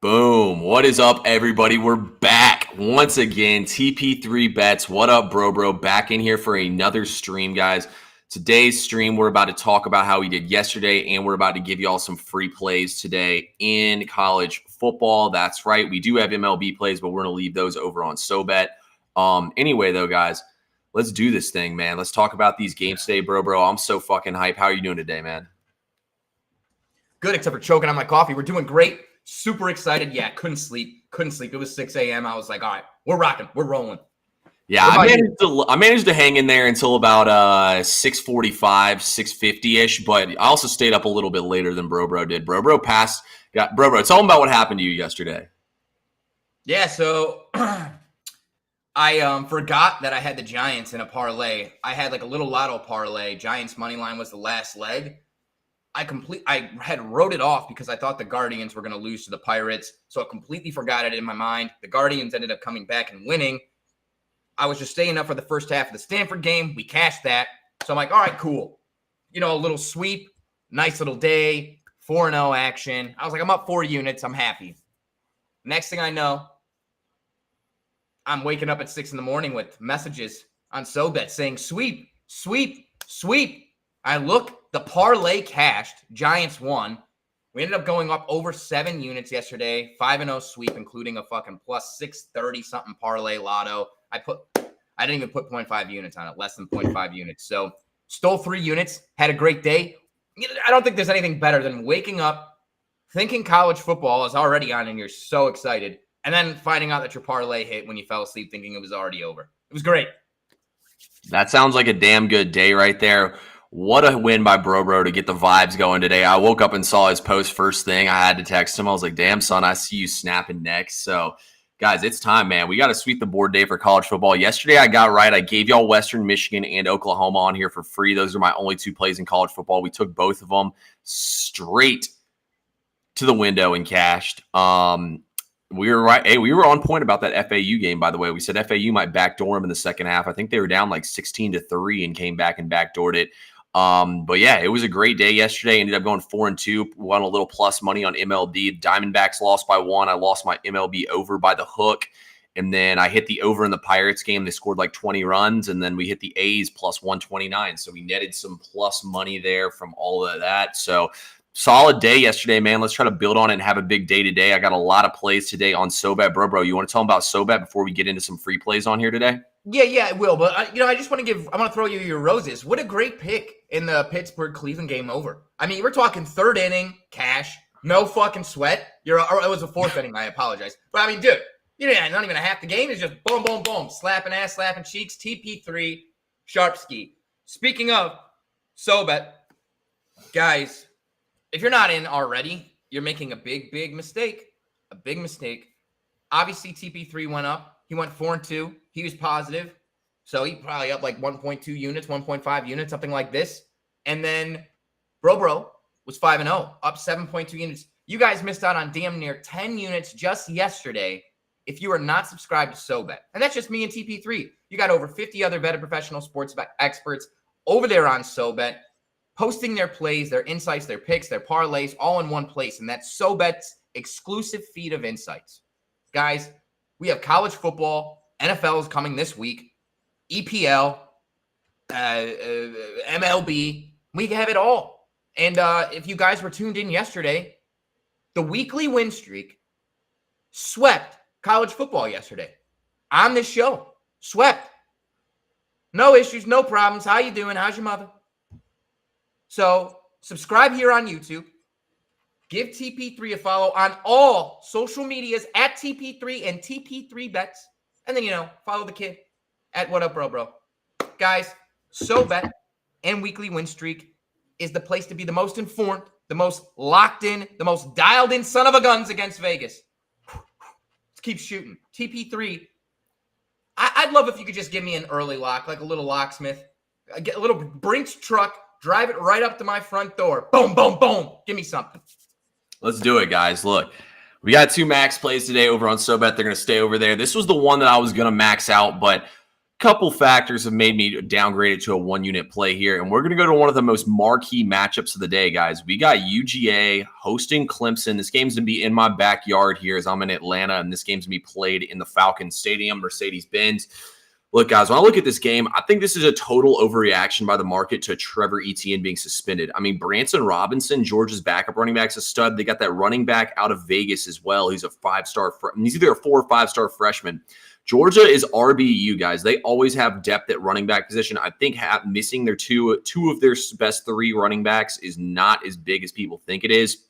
Boom. What is up, everybody? We're back once again. TP3 Bets. What up, bro? Back in here for another stream, guys. Today's stream, we're about to talk about how we did yesterday, and we're about to give you all some free plays today in college football. That's right. We do have MLB plays, but we're going to leave those over on SoBet. Anyway, though, guys, let's do this thing, man. Let's talk about these games today, bro. I'm so fucking hype. How are you doing today, man? Good, except for choking on my coffee. We're doing great. Super excited. Yeah, couldn't sleep. It was 6 a.m. I was like, all right, we're rocking. We're rolling. Yeah, I managed to hang in there until about 6:45, 6:50-ish, but I also stayed up a little bit later than Bro did. Bro passed. Bro, tell him about what happened to you yesterday. Yeah, so I forgot that I had the Giants in a parlay. I had like a little lotto parlay. Giants money line was the last leg. I had wrote it off because I thought the Guardians were going to lose to the Pirates, so I completely forgot it in my mind. The Guardians ended up coming back and winning. I was just staying up for the first half of the Stanford game. We cashed that. So I'm like, all right, cool. You know, a little sweep, nice little day, 4-0 action. I was like, I'm up 4 units. I'm happy. Next thing I know, I'm waking up at 6 in the morning with messages on SoBet saying, sweep, sweep, sweep. I look, the parlay cashed. Giants won. We ended up going up over 7 units yesterday. 5-0 sweep, including a fucking plus 630 something parlay lotto. I didn't even put 0.5 units on it, less than 0.5 units. So stole 3 units, had a great day. I don't think there's anything better than waking up, thinking college football is already on and you're so excited, and then finding out that your parlay hit when you fell asleep thinking it was already over. It was great. That sounds like a damn good day right there. What a win by Bro to get the vibes going today. I woke up and saw his post first thing. I had to text him. I was like, damn, son, I see you snapping next. So, guys, it's time, man. We got to sweep the board day for college football. Yesterday, I got right. I gave y'all Western Michigan and Oklahoma on here for free. Those are my only 2 plays in college football. We took both of them straight to the window and cashed. We were right. Hey, we were on point about that FAU game, by the way. We said FAU might backdoor them in the second half. I think they were down like 16-3 and came back and backdoored it. But yeah, it was a great day yesterday. Ended up going 4-2, won a little plus money on MLB. Diamondbacks lost by 1. I lost my MLB over by the hook. And then I hit the over in the Pirates game. They scored like 20 runs. And then we hit the A's plus 129. So we netted some plus money there from all of that. So solid day yesterday, man. Let's try to build on it and have a big day today. I got a lot of plays today on SoBet. Bro, you want to tell them about SoBet before we get into some free plays on here today? Yeah, it will. But, I just want to throw you your roses. What a great pick in the Pittsburgh-Cleveland game over. I mean, we're talking 3rd inning, cash, no fucking sweat. It was a 4th inning. I apologize. But, I mean, dude, not even a half the game. It's just boom, boom, boom. Slapping ass, slapping cheeks. TP3, sharp ski. Speaking of SoBet, guys, if you're not in already, you're making a big, big mistake. A big mistake. Obviously, TP3 went up. He went 4-2. He was positive. So he probably up like 1.2 units, 1.5 units, something like this. And then Bro was 5-0, up 7.2 units. You guys missed out on damn near 10 units just yesterday if you are not subscribed to SoBet. And that's just me and TP3. You got over 50 other betting professional sports experts over there on SoBet, posting their plays, their insights, their picks, their parlays, all in one place. And that's SoBet's exclusive feed of insights. Guys, we have college football. NFL is coming this week. EPL, MLB. We have it all. And if you guys were tuned in yesterday, the weekly win streak swept college football yesterday on this show. Swept. No issues, no problems. How you doing? How's your mother? So subscribe here on YouTube. Give TP3 a follow on all social medias at TP3 and TP3 Bets. And then, follow the kid at What Up Bro. Guys, SoBet and weekly win streak is the place to be the most informed, the most locked in, the most dialed in son of a guns against Vegas. Let's keep shooting. TP3, I'd love if you could just give me an early lock, like a little locksmith. Get a little Brinks truck, drive it right up to my front door. Boom, boom, boom. Give me something. Let's do it, guys. Look, we got 2 max plays today over on SoBet. They're going to stay over there. This was the one that I was going to max out, but Couple factors have made me downgrade it to a 1-unit play here, and we're going to go to one of the most marquee matchups of the day, guys. We got UGA hosting Clemson. This game's going to be in my backyard here as I'm in Atlanta, and this game's going to be played in the Falcons Stadium, Mercedes-Benz. Look, guys, when I look at this game, I think this is a total overreaction by the market to Trevor Etienne being suspended. I mean, Branson Robinson, Georgia's backup running back, is a stud. They got that running back out of Vegas as well. He's a 5-star. He's either a 4 or 5-star freshman. Georgia is RBU, guys. They always have depth at running back position. I think missing their two of their best 3 running backs is not as big as people think it is.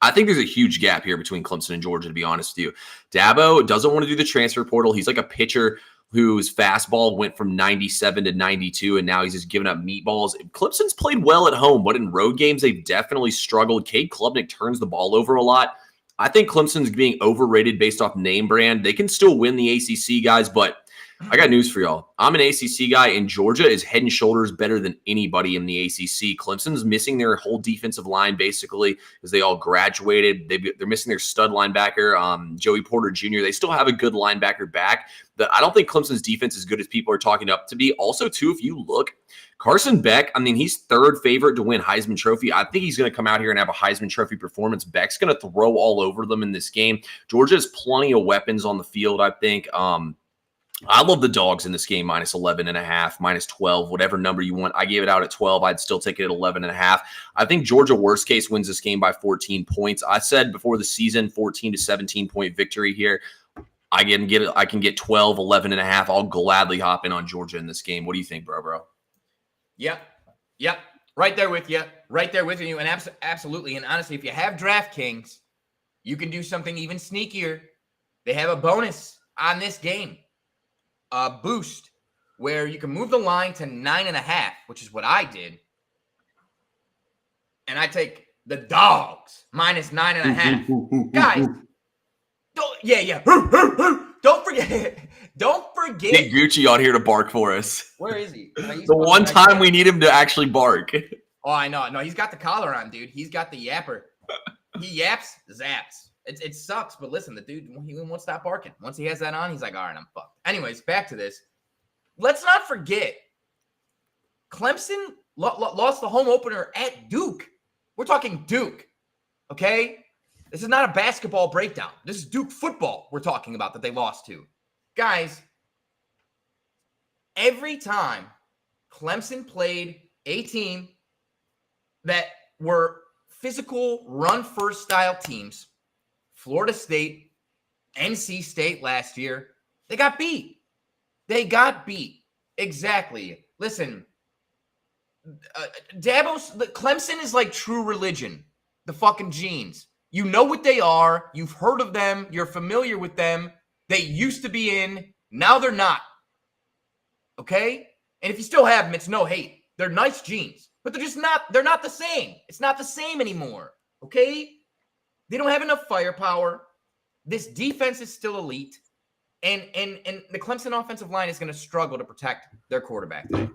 I think there's a huge gap here between Clemson and Georgia, to be honest with you. Dabo doesn't want to do the transfer portal. He's like a pitcher whose fastball went from 97 to 92, and now he's just giving up meatballs. Clemson's played well at home, but in road games, they've definitely struggled. Cade Klubnik turns the ball over a lot. I think Clemson's being overrated based off name brand. They can still win the ACC, guys, but I got news for y'all. I'm an ACC guy, and Georgia is head and shoulders better than anybody in the ACC. Clemson's missing their whole defensive line, basically, as they all graduated. They're missing their stud linebacker, Joey Porter Jr. They still have a good linebacker back. I don't think Clemson's defense is as good as people are talking up to be. Also, too, if you look, Carson Beck, I mean, he's 3rd favorite to win Heisman Trophy. I think he's going to come out here and have a Heisman Trophy performance. Beck's going to throw all over them in this game. Georgia has plenty of weapons on the field, I think. I love the dogs in this game, minus 11.5, minus 12, whatever number you want. I gave it out at 12. I'd still take it at 11.5. I think Georgia, worst case, wins this game by 14 points. I said before the season, 14 to 17-point victory here. I can get 12, 11.5. I'll gladly hop in on Georgia in this game. What do you think, bro? Yep. Right there with you. And absolutely. And honestly, if you have DraftKings, you can do something even sneakier. They have a bonus on this game. A boost where you can move the line to 9.5, which is what I did. And I take the dogs minus 9.5. Guys, don't forget. Get Gucci on here to bark for us. Where is he? The one time we need him to actually bark. Oh, I know. No, he's got the collar on, dude. He's got the yapper. He yaps, zaps. It sucks, but listen, the dude, he won't stop barking. Once he has that on, he's like, all right, I'm fucked. Anyways, back to this. Let's not forget, Clemson lost the home opener at Duke. We're talking Duke, okay? This is not a basketball breakdown. This is Duke football we're talking about that they lost to. Guys, every time Clemson played a team that were physical run-first style teams, Florida State, NC State last year, they got beat. Exactly. Listen, Clemson is like True Religion, the fucking Genes. You know what they are. You've heard of them. You're familiar with them. They used to be in. Now they're not. Okay? And if you still have them, it's no hate. They're nice Genes. But they're not the same. It's not the same anymore. Okay? They don't have enough firepower. This defense is still elite. And the Clemson offensive line is going to struggle to protect their quarterback today.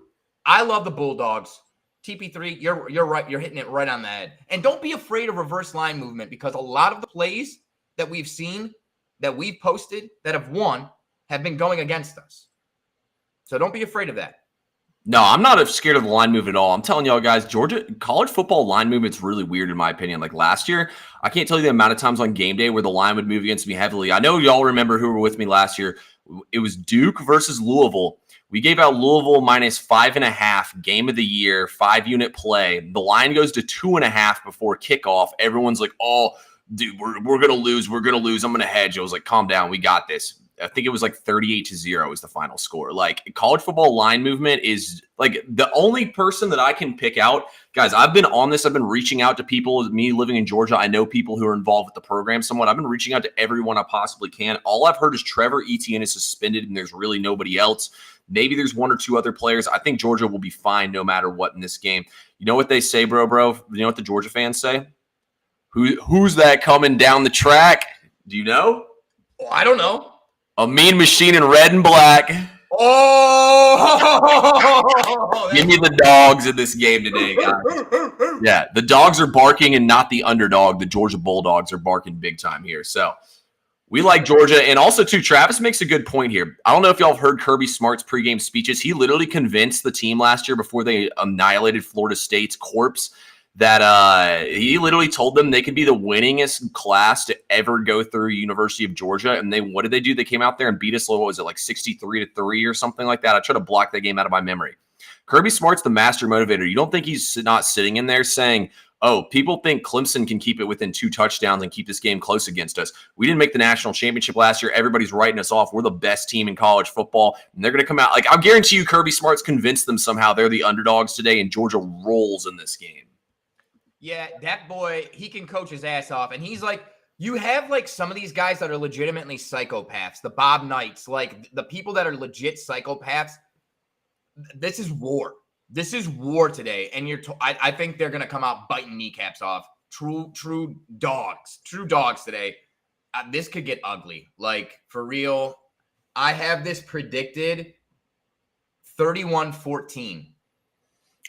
I love the Bulldogs. TP3, you're right. You're hitting it right on the head. And don't be afraid of reverse line movement, because a lot of the plays that we've seen, that we've posted, that have won, have been going against us. So don't be afraid of that. No, I'm not scared of the line move at all. I'm telling y'all guys, Georgia college football line movement's really weird in my opinion. Like last year, I can't tell you the amount of times on game day where the line would move against me heavily. I know y'all remember who were with me last year. It was Duke versus Louisville. We gave out Louisville minus 5.5 game of the year, 5-unit play. The line goes to 2.5 before kickoff. Everyone's like, oh, dude, we're going to lose. We're going to lose. I'm going to hedge. I was like, calm down. We got this. I think it was like 38-0 is the final score. Like college football line movement is like the only person that I can pick out. Guys, I've been on this. I've been reaching out to people. Me living in Georgia, I know people who are involved with the program somewhat. I've been reaching out to everyone I possibly can. All I've heard is Trevor Etienne is suspended and there's really nobody else. Maybe there's 1 or 2 other players. I think Georgia will be fine no matter what in this game. You know what they say, bro? You know what the Georgia fans say? Who's that coming down the track? Do you know? Oh, I don't know. A mean machine in red and black. Oh! Give me the dogs in this game today, guys. Yeah, the dogs are barking and not the underdog. The Georgia Bulldogs are barking big time here. So We like Georgia. And also, too, Travis makes a good point here. I don't know if y'all have heard Kirby Smart's pregame speeches. He literally convinced the team last year before they annihilated Florida State's corpse that he literally told them they could be the winningest class to ever go through University of Georgia. And what did they do? They came out there and beat us, what was it, like 63-3 or something like that? I try to block that game out of my memory. Kirby Smart's the master motivator. You don't think he's not sitting in there saying, oh, people think Clemson can keep it within 2 touchdowns and keep this game close against us. We didn't make the national championship last year. Everybody's writing us off. We're the best team in college football. And they're going to come out. Like, I'll guarantee you Kirby Smart's convinced them somehow they're the underdogs today, and Georgia rolls in this game. Yeah, that boy, he can coach his ass off. And he's like, you have like some of these guys that are legitimately psychopaths, the Bob Knights, like the people that are legit psychopaths. This is war. This is war today, and I think they're going to come out biting kneecaps off. True dogs today. This could get ugly. Like, for real, I have this predicted 31-14.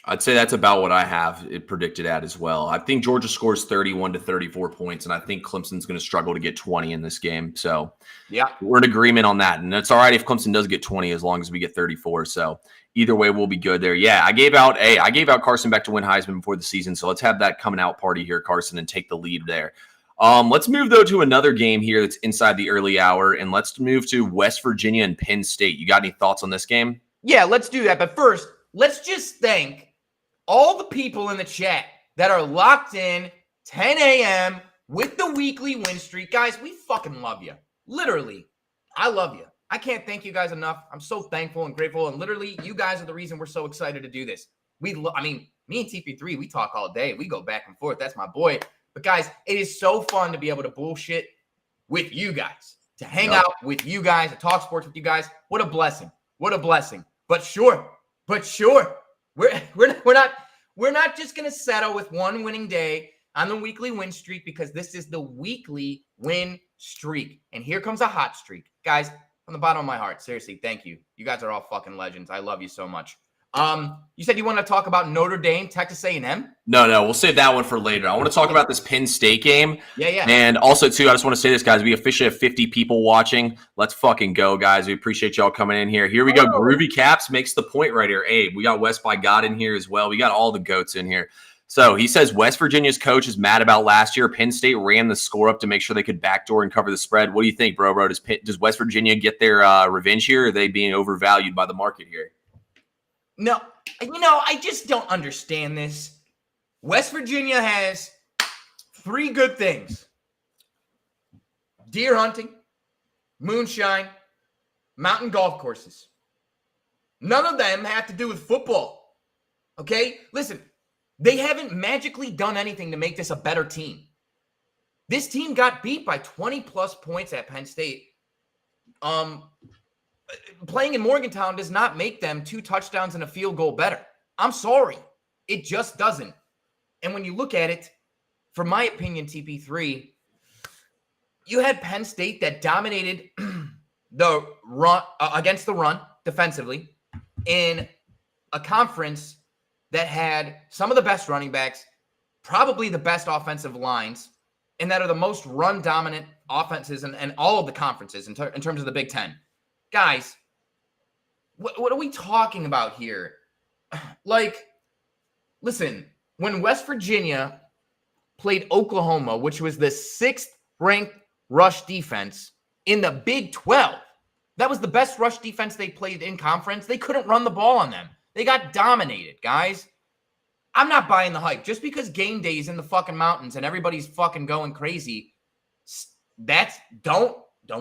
I'd say that's about what I have it predicted at as well. I think Georgia scores 31 to 34 points, and I think Clemson's going to struggle to get 20 in this game. So, yeah, we're in agreement on that. And it's all right if Clemson does get 20 as long as we get 34. So, either way, we'll be good there. Yeah, I gave out Carson Beck to win Heisman before the season. So, let's have that coming out party here, Carson, and take the lead there. Let's move, though, to another game here that's inside the early hour, and let's move to West Virginia and Penn State. You got any thoughts on this game? Yeah, let's do that. But first, let's just thank all the people in the chat that are locked in 10 a.m. with the weekly win streak. Guys, we fucking love you. Literally, I love you. I can't thank you guys enough. I'm so thankful and grateful. And literally, you guys are the reason we're so excited to do this. Me and TP3, we talk all day. We go back and forth. That's my boy. But guys, it is so fun to be able to bullshit with you guys, to hang out with you guys, to talk sports with you guys. What a blessing. What a blessing. But sure, we're not just going to settle with one winning day on the weekly win streak, because this is the weekly win streak. And here comes a hot streak. Guys, from the bottom of my heart, seriously, thank you. You guys are all fucking legends. I love you so much. You said you want to talk about Notre Dame, Texas A&M? No, we'll save that one for later. I want to talk about this Penn State game. Yeah. And also, too, I just want to say this, guys. We officially have 50 people watching. Let's fucking go, guys. We appreciate y'all coming in here. Here we go. Groovy Caps makes the point right here. Hey, we got West by God in here as well. We got all the goats in here. So he says West Virginia's coach is mad about last year. Penn State ran the score up to make sure they could backdoor and cover the spread. What do you think, bro? Does West Virginia get their revenge here, or are they being overvalued by the market here? No, I just don't understand this. West Virginia has 3 good things: deer hunting, moonshine, mountain golf courses. None of them have to do with football. Okay? Listen, they haven't magically done anything to make this a better team. This team got beat by 20-plus points at Penn State. Playing in Morgantown does not make them 2 touchdowns and a field goal better. I'm sorry. It just doesn't. And when you look at it, for my opinion, TP3, you had Penn State that dominated the run against the run defensively in a conference that had some of the best running backs, probably the best offensive lines, and that are the most run-dominant offenses in all of the conferences in terms of the Big Ten. Guys, what are we talking about here? Like, listen, when West Virginia played Oklahoma, which was the 6th-ranked rush defense in the Big 12, that was the best rush defense they played in conference. They couldn't run the ball on them. They got dominated, guys. I'm not buying the hype. Just because game day is in the fucking mountains and everybody's fucking going crazy, don't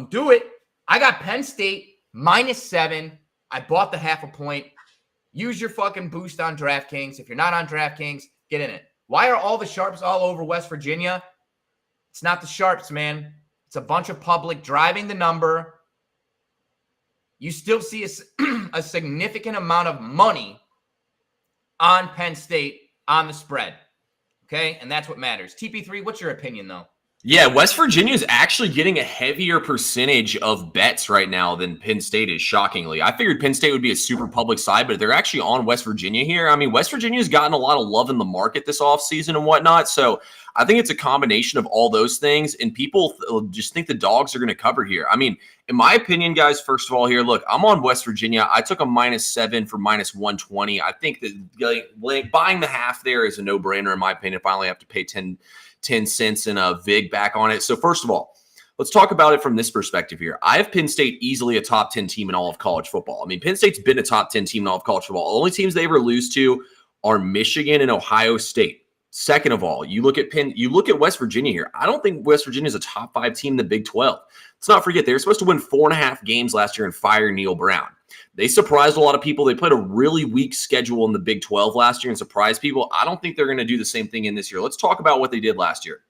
do it. I got Penn State -7. I bought the half a point. Use your fucking boost on DraftKings. If you're not on DraftKings, get in it. Why are all the sharps all over West Virginia? It's not the sharps, man. It's a bunch of public driving the number. You still see a significant amount of money on Penn State on the spread. Okay? And that's what matters. TP3, what's your opinion, though? Yeah, West Virginia is actually getting a heavier percentage of bets right now than Penn State is, shockingly. I figured Penn State would be a super public side, but they're actually on West Virginia here. I mean, West Virginia's gotten a lot of love in the market this offseason and whatnot. So I think it's a combination of all those things, and people just think the dogs are going to cover here. I mean, in my opinion, guys, first of all here, look, I'm on West Virginia. I took a -7 for -120. I think that buying the half there is a no-brainer, in my opinion, if I only have to pay 10 cents and a VIG back on it. So first of all, let's talk about it from this perspective here. I have Penn State easily a top 10 team in all of college football. I mean, Penn State's been a top 10 team in all of college football. The only teams they ever lose to are Michigan and Ohio State. Second of all, you look at West Virginia here. I don't think West Virginia is a top 5 team in the Big 12. Let's not forget, they were supposed to win 4.5 games last year and fire Neil Brown. They surprised a lot of people. They played a really weak schedule in the Big 12 last year and surprised people. I don't think they're going to do the same thing in this year. Let's talk about what they did last year.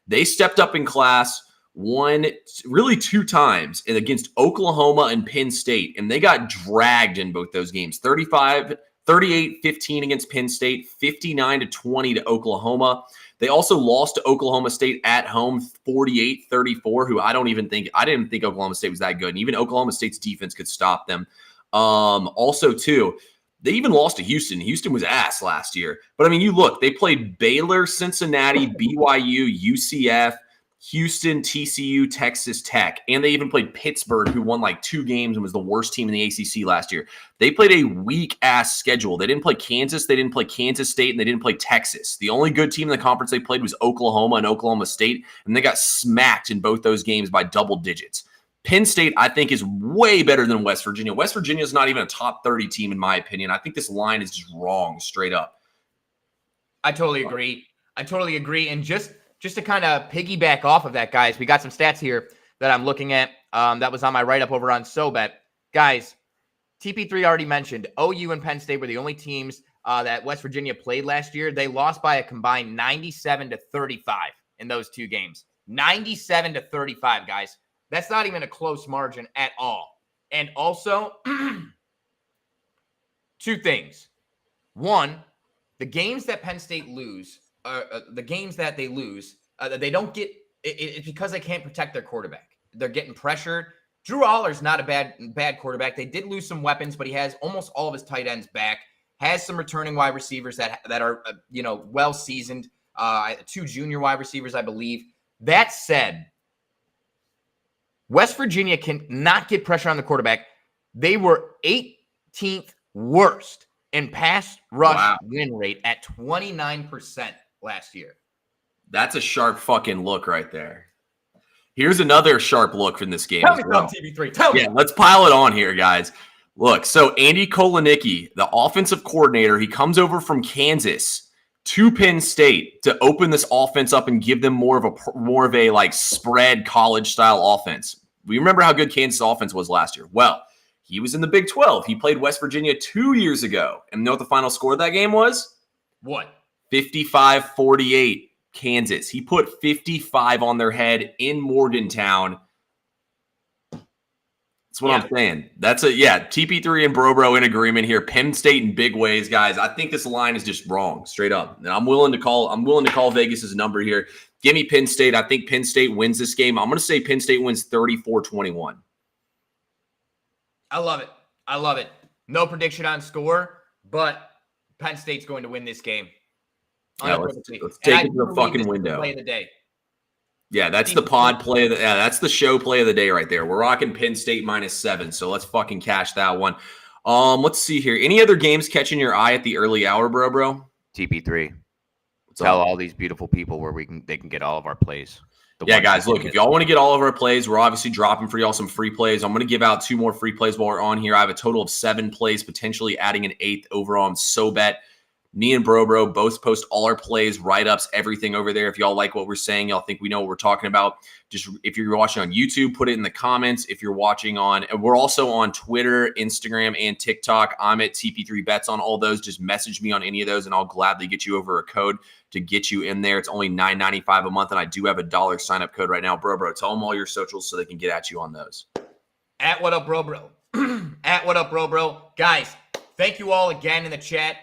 They stepped up in class really 2 times against Oklahoma and Penn State, and they got dragged in both those games. 38-15 against Penn State, 59-20 to Oklahoma. They also lost to Oklahoma State at home, 48-34, who I didn't think Oklahoma State was that good. And even Oklahoma State's defense could stop them. Also, too, they even lost to Houston. Houston was ass last year. But, I mean, you look, they played Baylor, Cincinnati, BYU, UCF, Houston, TCU, Texas Tech, and they even played Pittsburgh, who won like 2 games and was the worst team in the ACC last year. They played a weak-ass schedule. They didn't play Kansas, they didn't play Kansas State, and they didn't play Texas. The only good team in the conference they played was Oklahoma and Oklahoma State, and they got smacked in both those games by double digits. Penn State, I think, is way better than West Virginia. West Virginia is not even a top 30 team, in my opinion. I think this line is just wrong, straight up. I totally agree. And just to kind of piggyback off of that, guys, we got some stats here that I'm looking at that was on my write-up over on SoBet. Guys, TP3 already mentioned OU and Penn State were the only teams that West Virginia played last year. They lost by a combined 97-35 in those 2 games. 97-35, guys. That's not even a close margin at all. And also, 2 things. One, the games that Penn State lose, they don't get it's because they can't protect their quarterback. They're getting pressured. Drew Aller's not a bad quarterback. They did lose some weapons, but he has almost all of his tight ends back. Has some returning wide receivers that are well seasoned. 2 junior wide receivers, I believe. That said, West Virginia can not get pressure on the quarterback. They were 18th worst in pass rush win rate at 29% last year. That's a sharp fucking look right there. Here's another sharp look from this game. Tell me about TV3. Tell me. Yeah, let's pile it on here, guys. Look, so Andy Kolenicki, the offensive coordinator, he comes over from Kansas to Penn State to open this offense up and give them more of a like spread college style offense. We remember how good Kansas offense was last year. Well, he was in the Big 12. He played West Virginia 2 years ago. And you know what the final score of that game was? What? 55-48, Kansas. He put 55 on their head in Morgantown. That's what I'm saying. TP3 and Bro in agreement here. Penn State in big ways, guys. I think this line is just wrong, straight up. And I'm willing to call Vegas's number here. Give me Penn State. I think Penn State wins this game. I'm going to say Penn State wins 34-21. I love it. No prediction on score, but Penn State's going to win this game. Yeah, let's take it to the fucking window. Play of the day. Yeah, that's the pod play. That's the show play of the day right there. We're rocking Penn State -7, so let's fucking cash that one. Let's see here. Any other games catching your eye at the early hour, bro? TP3. Tell all these beautiful people where they can get all of our plays. Yeah, guys, look, if y'all want to get all of our plays, we're obviously dropping for y'all some free plays. I'm going to give out 2 more free plays while we're on here. I have a total of 7 plays, potentially adding an 8th over on SoBet. Me and Bro both post all our plays, write-ups, everything over there. If y'all like what we're saying, y'all think we know what we're talking about, just if you're watching on YouTube, put it in the comments. If you're watching and we're also on Twitter, Instagram, and TikTok. I'm at TP3 Bets on all those. Just message me on any of those, and I'll gladly get you over a code to get you in there. It's only $9.95 a month, and I do have a $1 sign-up code right now. Bro, tell them all your socials so they can get at you on those. At what up, bro? At what up, bro? Guys, thank you all again in the chat.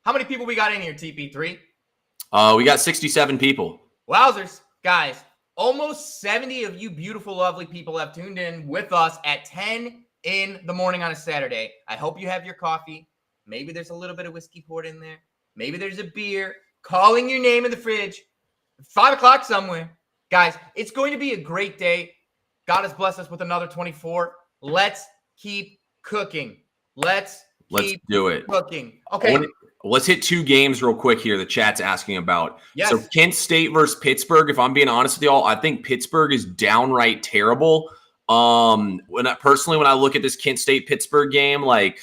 How many people we got in here, TP3? We got 67 people. Wowzers. Guys, almost 70 of you beautiful, lovely people have tuned in with us at 10 in the morning on a Saturday. I hope you have your coffee. Maybe there's a little bit of whiskey poured in there. Maybe there's a beer calling your name in the fridge. 5 o'clock somewhere. Guys, it's going to be a great day. God has blessed us with another 24. Let's keep cooking. Let's do it. Cooking. Okay. Let's hit 2 games real quick here. The chat's asking about. Yes. So Kent State versus Pittsburgh. If I'm being honest with y'all, I think Pittsburgh is downright terrible. When I look at this Kent State Pittsburgh game, like,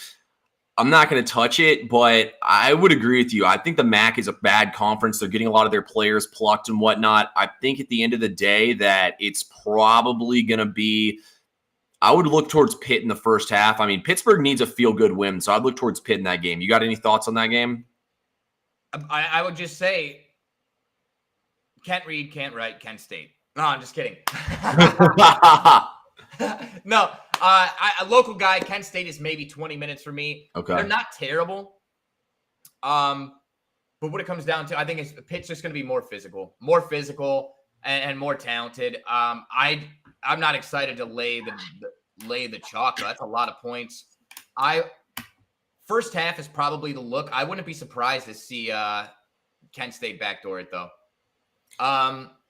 I'm not going to touch it, but I would agree with you. I think the MAC is a bad conference. They're getting a lot of their players plucked and whatnot. I think at the end of the day that it's probably going to be, I would look towards Pitt in the first half. I mean, Pittsburgh needs a feel-good win, so I'd look towards Pitt in that game. You got any thoughts on that game? I would just say can't read, can't write, Kent State. No, I'm just kidding. No, a local guy, Kent State is maybe 20 minutes for me. Okay. They're not terrible. But what it comes down to, I think Pitt's just going to be more physical and more talented. I'm not excited to lay the chalk. That's a lot of points. First half is probably the look. I wouldn't be surprised to see Kent State backdoor it though.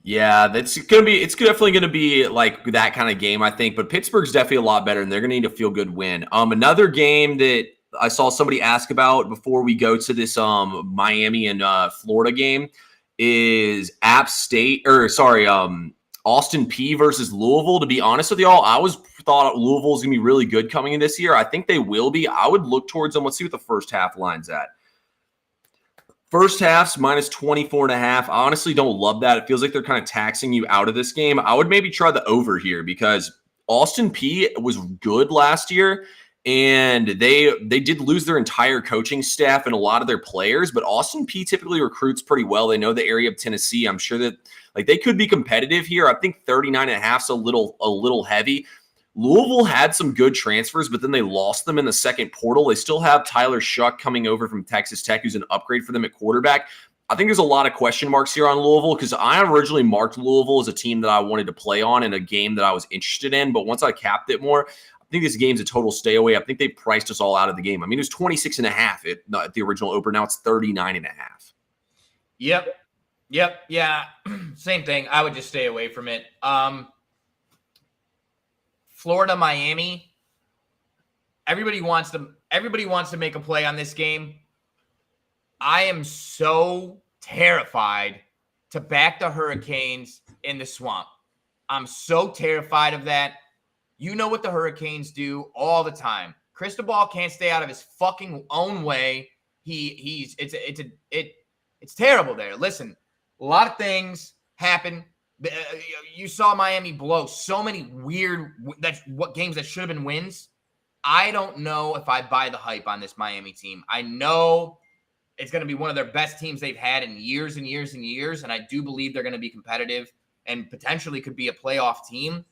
Yeah, it's definitely gonna be like that kind of game, I think. But Pittsburgh's definitely a lot better, and they're gonna need a feel-good win. Another game that I saw somebody ask about before we go to this Miami and Florida game is Austin P versus Louisville. To be honest with y'all, I thought Louisville was gonna be really good coming in this year. I think they will be. I would look towards them. Let's see what the first half line's at. First half's minus 24.5. I honestly don't love that. It feels like they're kind of taxing you out of this game. I would maybe try the over here because Austin P was good last year, and they did lose their entire coaching staff and a lot of their players, but Austin P typically recruits pretty well. They know the area of Tennessee. I'm sure that they could be competitive here. I think 39.5 is a little heavy. Louisville had some good transfers, but then they lost them in the second portal. They still have Tyler Shuck coming over from Texas Tech, who's an upgrade for them at quarterback. I think there's a lot of question marks here on Louisville because I originally marked Louisville as a team that I wanted to play on in a game that I was interested in. But once I capped it more, I think this game's a total stay away. I think they priced us all out of the game. I mean, it was 26.5 at the original opener. Now it's 39.5. Yep. Yeah. Same thing. I would just stay away from it. Florida, Miami. Everybody wants to make a play on this game. I am so terrified to back the Hurricanes in the swamp. I'm so terrified of that. You know what the Hurricanes do all the time. Cristobal can't stay out of his fucking own way. It's terrible there. Listen, a lot of things happen. You saw Miami blow so many weird games that should have been wins. I don't know if I buy the hype on this Miami team. I know it's going to be one of their best teams they've had in years and years and years, and I do believe they're going to be competitive and potentially could be a playoff team.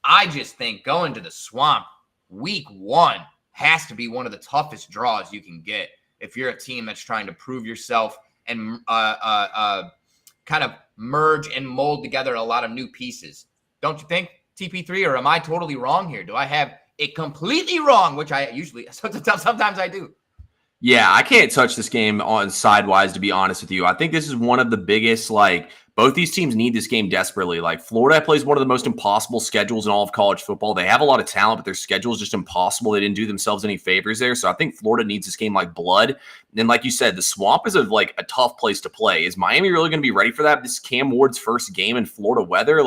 I just think going to the swamp week 1 has to be one of the toughest draws you can get if you're a team that's trying to prove yourself and kind of merge and mold together a lot of new pieces. Don't you think, TP3, or am I totally wrong here? Do I have it completely wrong, which I usually, sometimes I do. Yeah, I can't touch this game on sidewise, to be honest with you. I think this is one of the biggest, both these teams need this game desperately. Florida plays one of the most impossible schedules in all of college football. They have a lot of talent, but their schedule is just impossible. They didn't do themselves any favors there. So I think Florida needs this game like blood. And like you said, the swamp is a tough place to play. Is Miami really going to be ready for that? This is Cam Ward's first game in Florida weather.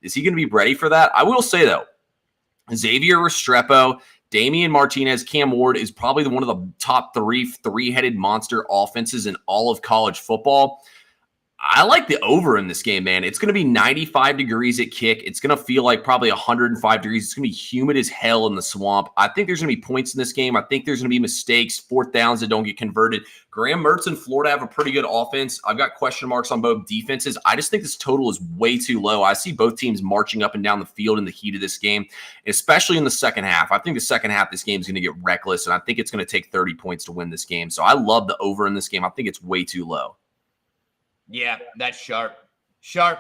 Is he going to be ready for that? I will say, though, Xavier Restrepo, Damian Martinez, Cam Ward is probably one of the top three-headed monster offenses in all of college football. I like the over in this game, man. It's going to be 95 degrees at kick. It's going to feel like probably 105 degrees. It's going to be humid as hell in the swamp. I think there's going to be points in this game. I think there's going to be mistakes, fourth downs that don't get converted. Graham Mertz and Florida have a pretty good offense. I've got question marks on both defenses. I just think this total is way too low. I see both teams marching up and down the field in the heat of this game, especially in the second half. I think the second half, this game is going to get reckless, and I think it's going to take 30 points to win this game. So I love the over in this game. I think it's way too low. Yeah, that's sharp. Sharp.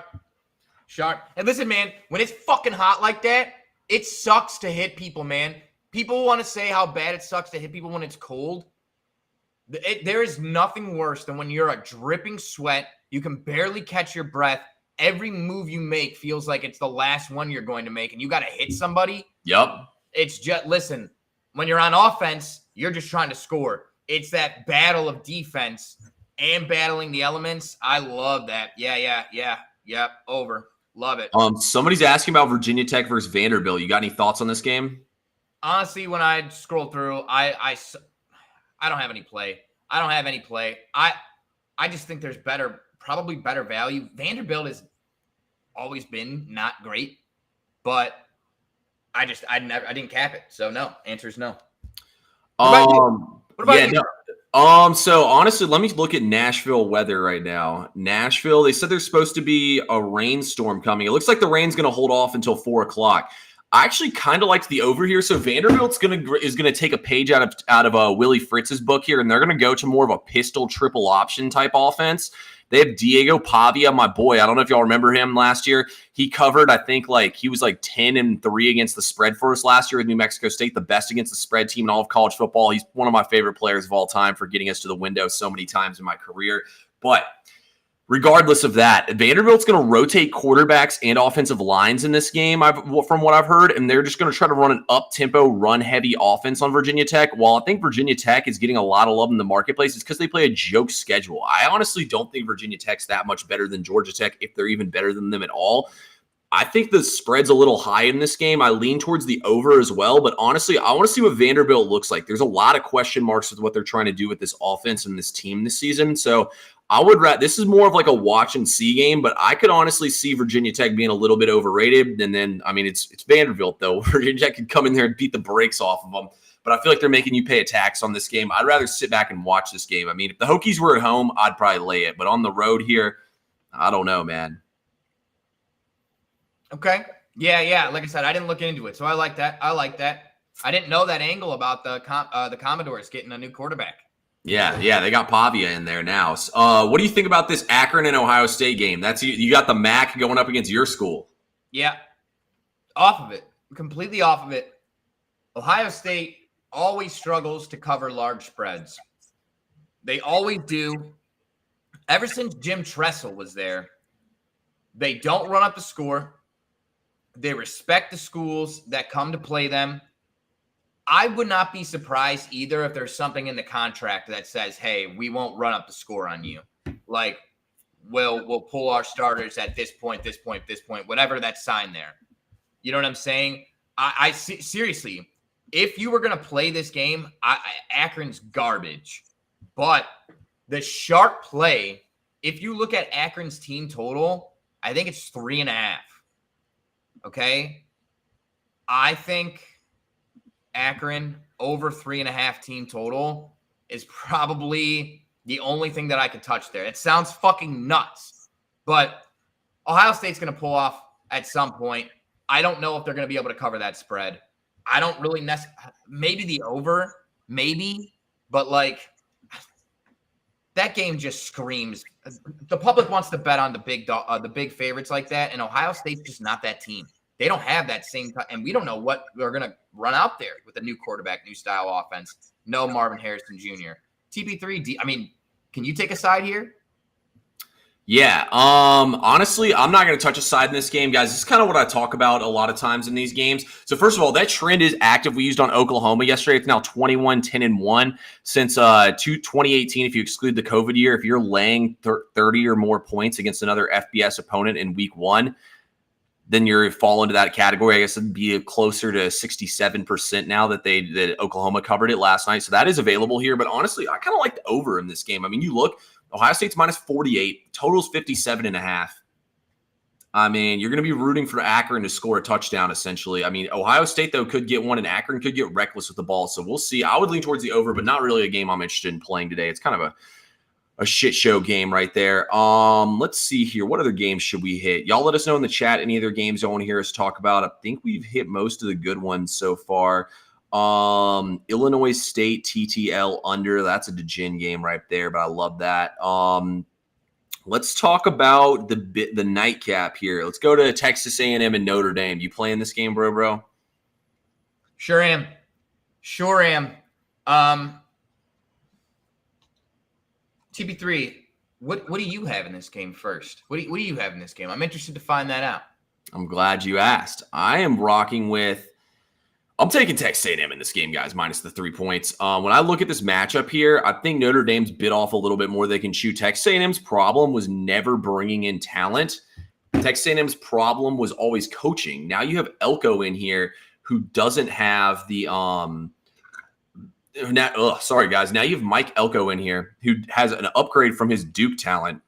Sharp. And listen, man, when it's fucking hot like that, it sucks to hit people, man. People want to say how bad it sucks to hit people when it's cold. There is nothing worse than when you're a dripping sweat. You can barely catch your breath. Every move you make feels like it's the last one you're going to make, and you got to hit somebody. Yep. It's just, listen, when you're on offense, you're just trying to score. It's that battle of defense and battling the elements. I love that. Yeah. Over. Love it. Somebody's asking about Virginia Tech versus Vanderbilt. You got any thoughts on this game? Honestly, when I scroll through, I don't have any play. I just think there's probably better value. Vanderbilt has always been not great, but I didn't cap it. So no, answer is no. What about you? So honestly, let me look at Nashville weather right now. Nashville, they said there's supposed to be a rainstorm coming. It looks like the rain's going to hold off until 4:00. I actually kind of liked the over here. So Vanderbilt's is gonna take a page out of Willie Fritz's book here, and they're gonna go to more of a pistol triple option type offense. They have Diego Pavia, my boy. I don't know if y'all remember him last year. He covered, I think, he was 10-3 against the spread for us last year at New Mexico State, the best against the spread team in all of college football. He's one of my favorite players of all time for getting us to the window so many times in my career. But regardless of that, Vanderbilt's going to rotate quarterbacks and offensive lines in this game, from what I've heard, and they're just going to try to run an up-tempo, run-heavy offense on Virginia Tech. While I think Virginia Tech is getting a lot of love in the marketplace, it's because they play a joke schedule. I honestly don't think Virginia Tech's that much better than Georgia Tech, if they're even better than them at all. I think the spread's a little high in this game. I lean towards the over as well, but honestly, I want to see what Vanderbilt looks like. There's a lot of question marks with what they're trying to do with this offense and this team this season, so this is more of a watch and see game, but I could honestly see Virginia Tech being a little bit overrated. And then, it's Vanderbilt, though. Virginia Tech could come in there and beat the brakes off of them. But I feel like they're making you pay a tax on this game. I'd rather sit back and watch this game. If the Hokies were at home, I'd probably lay it. But on the road here, I don't know, man. Okay. Yeah. Like I said, I didn't look into it, so I like that. I didn't know that angle about the Commodores getting a new quarterback. Yeah, they got Pavia in there now. What do you think about this Akron and Ohio State game? That's you got the MAC going up against your school. Yeah, off of it, completely off of it. Ohio State always struggles to cover large spreads. They always do. Ever since Jim Tressel was there, they don't run up the score. They respect the schools that come to play them. I would not be surprised either if there's something in the contract that says, hey, we won't run up the score on you. We'll pull our starters at this point, whatever that's signed there. You know what I'm saying? I seriously, if you were going to play this game, Akron's garbage. But the sharp play, if you look at Akron's team total, I think it's 3.5. Okay? I think Akron over 3.5 team total is probably the only thing that I could touch there. It sounds fucking nuts, but Ohio State's going to pull off at some point. I don't know if they're going to be able to cover that spread. I don't really maybe the over, maybe, but that game just screams. The public wants to bet on the big favorites like that, and Ohio State's just not that team. They don't have that same and we don't know what they're going to run out there with a new quarterback, new style offense. No Marvin Harrison Jr. TP3, can you take a side here? Yeah. Honestly, I'm not going to touch a side in this game, guys. This is kind of what I talk about a lot of times in these games. So first of all, that trend is active. We used on Oklahoma yesterday. It's now 21-10-1 since 2018. If you exclude the COVID year, if you're laying 30 or more points against another FBS opponent in week 1, then you're fall into that category. I guess it'd be closer to 67% now that Oklahoma covered it last night. So that is available here. But honestly, I kind of like the over in this game. You look, Ohio State's minus 48, total's 57.5. You're going to be rooting for Akron to score a touchdown, essentially. Ohio State, though, could get one, and Akron could get reckless with the ball. So we'll see. I would lean towards the over, but not really a game I'm interested in playing today. It's kind of a shit show game right there. Let's see here. What other games should we hit? Y'all let us know in the chat any other games you want to hear us talk about. I think we've hit most of the good ones so far. Illinois State TTL under. That's a degen game right there, but I love that. Let's talk about the nightcap here. Let's go to Texas A&M and Notre Dame. You playing this game, bro? Sure am. TP3, what do you have in this game first? What do you have in this game? I'm interested to find that out. I'm glad you asked. I am rocking with I'm taking Texas A&M in this game, guys, minus the 3 points. When I look at this matchup here, I think Notre Dame's bit off a little bit more they can chew. Texas A&M's problem was never bringing in talent. Texas A&M's problem was always coaching. Now you have Elko in here who doesn't have the sorry, guys. Now you have Mike Elko in here who has an upgrade from his Duke talent.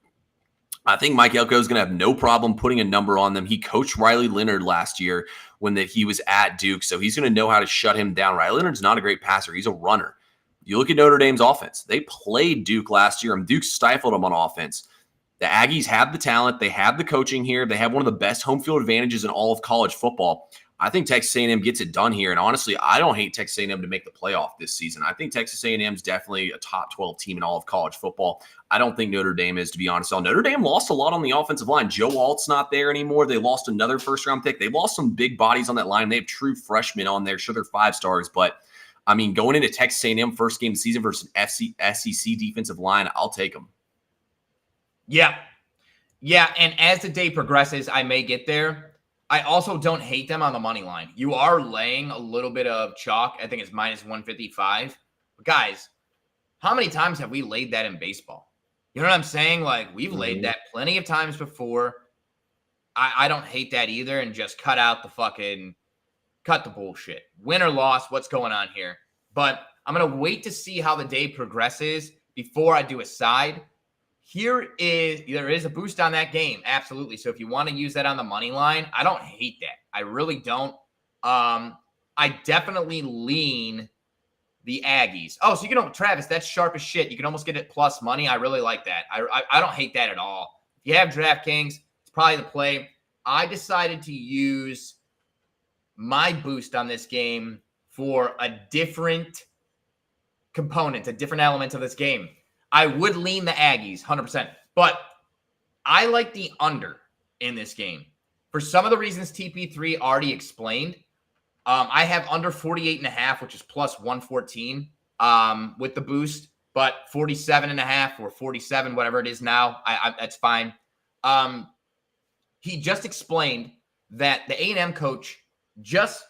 I think Mike Elko is going to have no problem putting a number on them. He coached Riley Leonard last year when he was at Duke, so he's going to know how to shut him down. Riley Leonard's not a great passer. He's a runner. You look at Notre Dame's offense. They played Duke last year, and Duke stifled them on offense. The Aggies have the talent. They have the coaching here. They have one of the best home field advantages in all of college football. I think Texas A&M gets it done here, and honestly, I don't hate Texas A&M to make the playoff this season. I think Texas A&M is definitely a top 12 team in all of college football. I don't think Notre Dame is, to be honest. Notre Dame lost a lot on the offensive line. Joe Alt's not there anymore. They lost another first-round pick. They lost some big bodies on that line. They have true freshmen on there. Sure, they're 5 stars, but, I mean, going into Texas A&M first game of the season versus SEC defensive line, I'll take them. Yeah, and as the day progresses, I may get there. I also don't hate them on the money line. You are laying a little bit of chalk. I think it's minus 155. But guys, how many times have we laid that in baseball? You know what I'm saying? Like, we've laid that plenty of times before. I don't hate that either, and just cut the bullshit. Win or loss, what's going on here? But I'm going to wait to see how the day progresses before I do a side. There is a boost on that game. Absolutely. So if you want to use that on the money line, I don't hate that. I really don't. I definitely lean the Aggies. Oh, so you can, Travis, that's sharp as shit. You can almost get it plus money. I really like that. I don't hate that at all. If you have DraftKings, it's probably the play. I decided to use my boost on this game for a different component, a different element of this game. I would lean the Aggies 100%, but I like the under in this game for some of the reasons TP3 already explained. I have under 48.5, which is plus 114 with the boost, but 47.5 or 47, whatever it is now, that's fine. He just explained that the A&M coach just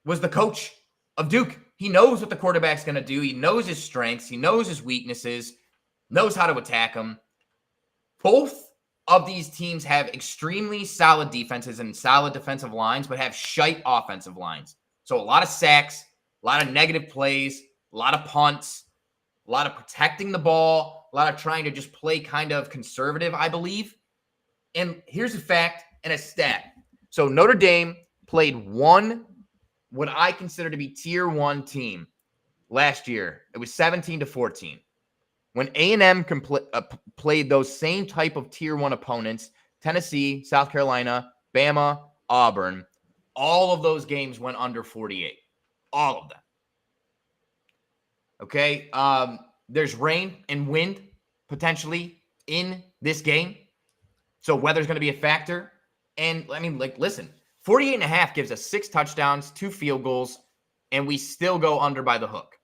was the coach of Duke. He knows what the quarterback's going to do. He knows his strengths. He knows his weaknesses. Knows how to attack them. Both of these teams have extremely solid defenses and solid defensive lines, but have shite offensive lines. So a lot of sacks, a lot of negative plays, a lot of punts, a lot of protecting the ball, a lot of trying to just play kind of conservative, I believe. And here's a fact and a stat. So Notre Dame played what I consider to be tier 1 team last year. It was 17-14. When A&M played those same type of tier 1 opponents, Tennessee, South Carolina, Bama, Auburn, all of those games went under 48. All of them. Okay? There's rain and wind potentially in this game. So weather's going to be a factor. And, I mean, listen, 48.5 gives us 6 touchdowns, 2 field goals, and we still go under by the hook.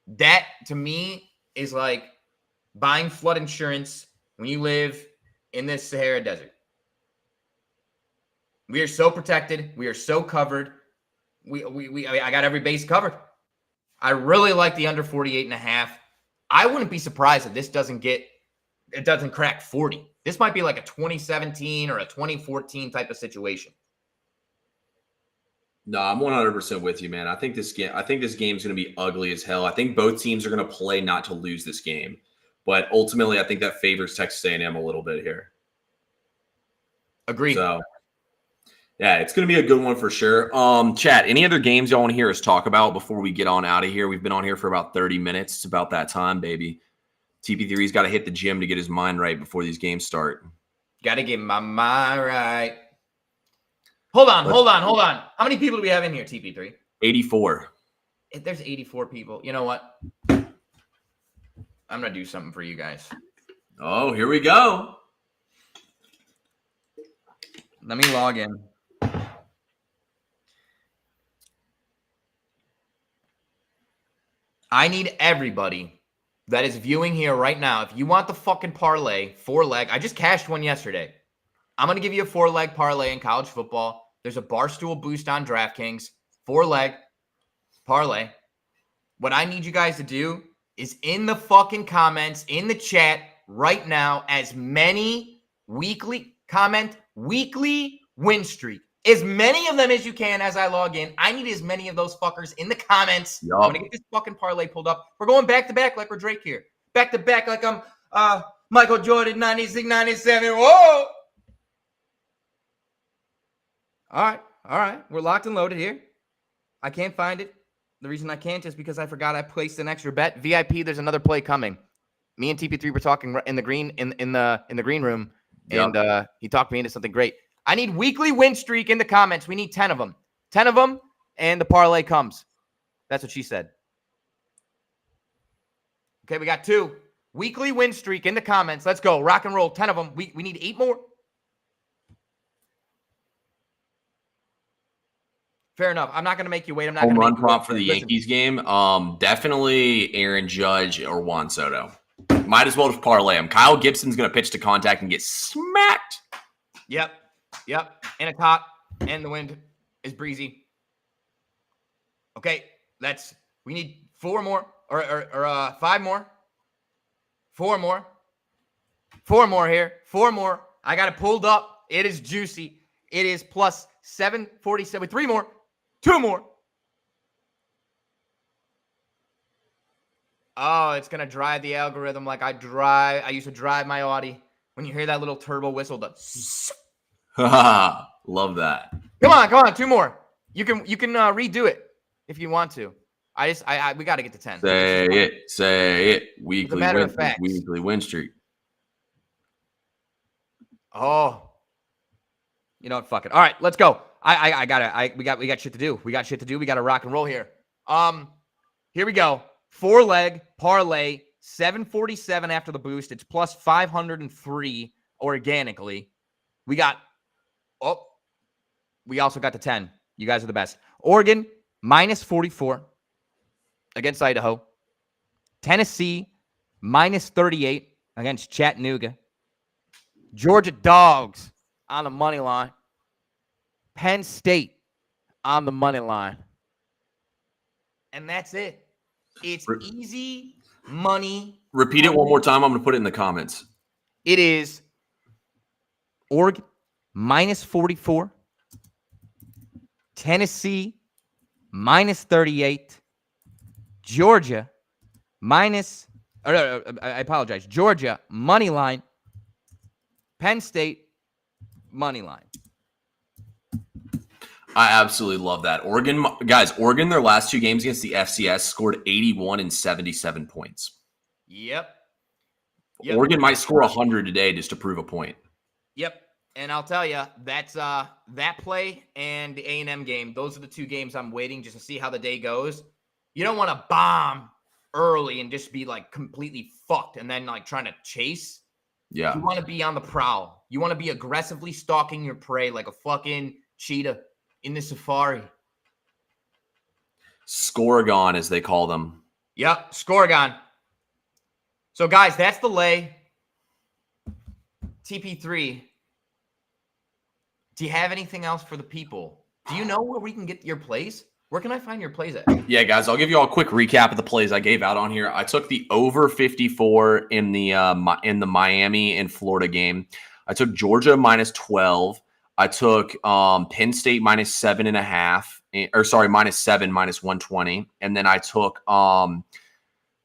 That, to me, is like buying flood insurance when you live in this Sahara Desert. We are so protected. We are so covered. I got every base covered. I really like the under 48.5. I wouldn't be surprised if this doesn't crack 40. This might be like a 2017 or a 2014 type of situation. No, I'm 100% with you, man. I think this game's going to be ugly as hell. I think both teams are going to play not to lose this game, but ultimately, I think that favors Texas A&M a little bit here. Agreed. So, yeah, it's going to be a good one for sure. Chat, any other games y'all want to hear us talk about before we get on out of here? We've been on here for about 30 minutes. It's about that time, baby. TP3's got to hit the gym to get his mind right before these games start. Got to get my mind right. Hold on. How many people do we have in here, TP3? 84. If there's 84 people, you know what? I'm going to do something for you guys. Oh, here we go. Let me log in. I need everybody that is viewing here right now. If you want the fucking parlay, 4-leg. I just cashed one yesterday. I'm going to give you a 4-leg parlay in college football. There's a Barstool boost on DraftKings. 4-leg parlay. What I need you guys to do is in the fucking comments, in the chat right now, as many weekly win streak. As many of them as you can as I log in. I need as many of those fuckers in the comments. Yup. I'm going to get this fucking parlay pulled up. We're going back to back like we're Drake here. Back to back like I'm Michael Jordan, 96, 97. Whoa! All right. We're locked and loaded here. I can't find it. The reason I can't is because I forgot I placed an extra bet. VIP, there's another play coming. Me and TP3 were talking in the green in the green room, and he talked me into something great. I need weekly win streak in the comments. We need 10 of them. 10 of them, and the parlay comes. That's what she said. Okay, we got 2. Weekly win streak in the comments. Let's go. Rock and roll. 10 of them. We need 8 more. Fair enough. I'm not going to make you wait. I'm not going to Home make run you prop wait. for the Listen. Yankees game. Definitely Aaron Judge or Juan Soto. Might as well just parlay him. Kyle Gibson's going to pitch to contact and get smacked. Yep. And it's hot, and the wind is breezy. Okay, we need 4 more, or 5 more. 4 more. 4 more here. 4 more. I got it pulled up. It is juicy. It is plus 747. 3 more. 2 more. Oh, it's going to drive the algorithm like I used to drive my Audi. When you hear that little turbo whistle, Love that. Come on, 2 more. You can redo it if you want to. We got to get to 10. Say it. Weekly matter win of fact. Weekly win streak. Oh, you know what? Fuck it. All right, let's go. I got it. We got shit to do. We got to rock and roll here. Here we go. 4-leg parlay, 747 after the boost. It's plus 503 organically. We also got the 10. You guys are the best. Oregon, minus 44 against Idaho. Tennessee, minus 38 against Chattanooga. Georgia Dogs on the money line. Penn State on the money line. And that's it. It's easy money. Repeat it one more time. I'm going to put it in the comments. It is Oregon, minus 44. Tennessee, minus 38. Georgia, Georgia, money line. Penn State, money line. I absolutely love that. Oregon, their last 2 games against the FCS scored 81 and 77 points. Yep. Oregon might score 100 today just to prove a point. Yep. And I'll tell you, that's that play and the A&M game. Those are the 2 games I'm waiting just to see how the day goes. You don't want to bomb early and just be like completely fucked and then like trying to chase. Yeah. You want to be on the prowl. You want to be aggressively stalking your prey like a fucking cheetah in the safari. Scoregon, as they call them. Yep, Scoregon. So, guys, that's the lay. TP3, do you have anything else for the people? Do you know where we can get your plays? Where can I find your plays at? Yeah, guys, I'll give you all a quick recap of the plays I gave out on here. I took the over 54 in the Miami and Florida game. I took Georgia minus 12. I took Penn State minus 7.5, minus 7, minus 120. And then I took, what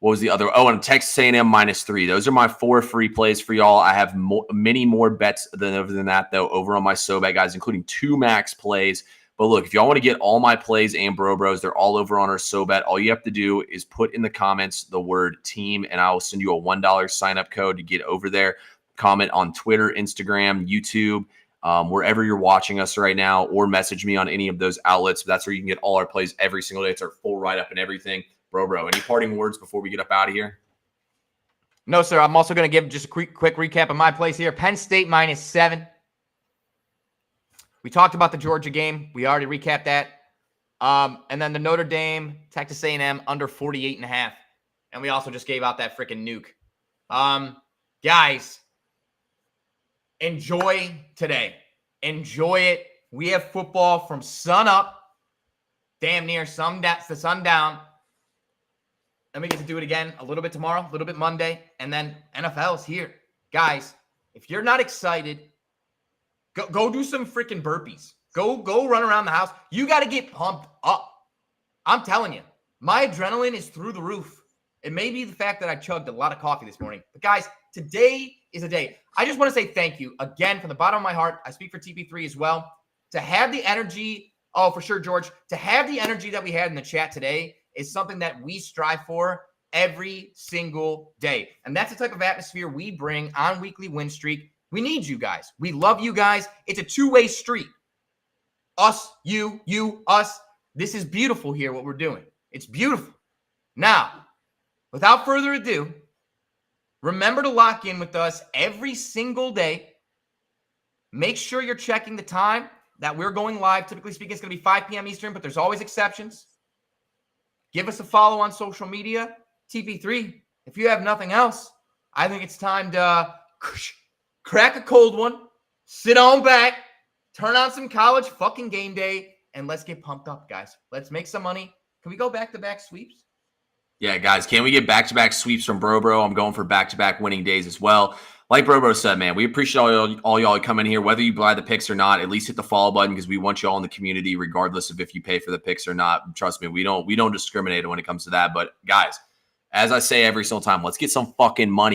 was the other? Oh, and Texas A&M minus 3. Those are my 4 free plays for y'all. I have many more bets than that, though, over on my SoBet, guys, including 2 max plays. But look, if y'all want to get all my plays and Bros, they're all over on our SoBet. All you have to do is put in the comments the word team, and I will send you a $1 sign-up code to get over there. Comment on Twitter, Instagram, YouTube, wherever you're watching us right now, or message me on any of those outlets. That's where you can get all our plays every single day. It's our full write-up and everything. Bro, any parting words before we get up out of here? No, sir. I'm also going to give just a quick recap of my plays here. Penn State -7. We talked about the Georgia game. We already recapped that. And then the Notre Dame, Texas A&M under 48.5. And we also just gave out that freaking nuke. Guys, enjoy today. Enjoy it. We have football from sun up, damn near the sun down. Then we get to do it again a little bit tomorrow, a little bit Monday, and then NFL's here. Guys, if you're not excited, go do some freaking burpees. Go run around the house. You got to get pumped up. I'm telling you, my adrenaline is through the roof. It may be the fact that I chugged a lot of coffee this morning. But guys, today is a day. I just want to say thank you again from the bottom of my heart. I speak for TP3 as well. To have the energy, oh, for sure, George, to have the energy that we had in the chat today is something that we strive for every single day. And that's the type of atmosphere we bring on Weekly Win Streak. We need you guys. We love you guys. It's a two-way street. Us, you, us. This is beautiful here, what we're doing. It's beautiful. Now, without further ado, remember to lock in with us every single day. Make sure you're checking the time that we're going live. Typically speaking, it's going to be 5 p.m. Eastern, but there's always exceptions. Give us a follow on social media. TP3, if you have nothing else, I think it's time to crack a cold one, sit on back, turn on some college fucking game day, and let's get pumped up, guys. Let's make some money. Can we go back-to-back sweeps? Yeah, guys, can we get back-to-back sweeps from Bro? I'm going for back-to-back winning days as well. Like Bro said, man, we appreciate all y'all coming here. Whether you buy the picks or not, at least hit the follow button because we want y'all in the community regardless of if you pay for the picks or not. Trust me, we don't discriminate when it comes to that. But guys, as I say every single time, let's get some fucking money.